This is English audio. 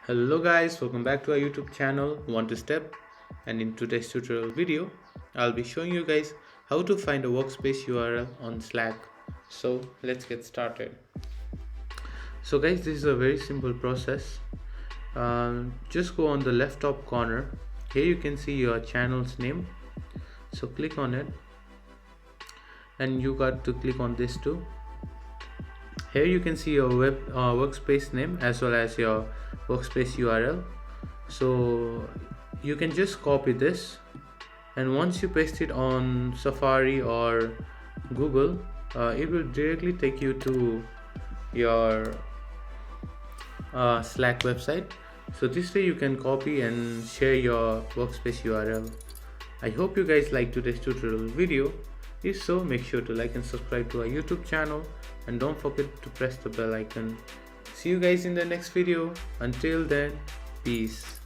Hello guys, welcome back to our YouTube channel One to Step, and in today's tutorial video I'll be showing you guys how to find a workspace URL on Slack. So let's get started. So guys, this is a very simple process. Just go on the left top corner. Here you can see your channel's name, so click on it and you got to click on this too. Here you can see your workspace name as well as your workspace URL. So you can just copy this, and once you paste it on Safari or Google, it will directly take you to your Slack website. So this way you can copy and share your workspace URL. I hope you guys liked today's tutorial video. If so, make sure to like and subscribe to our YouTube channel, and don't forget to press the bell icon. See you guys in the next video. Until then, peace.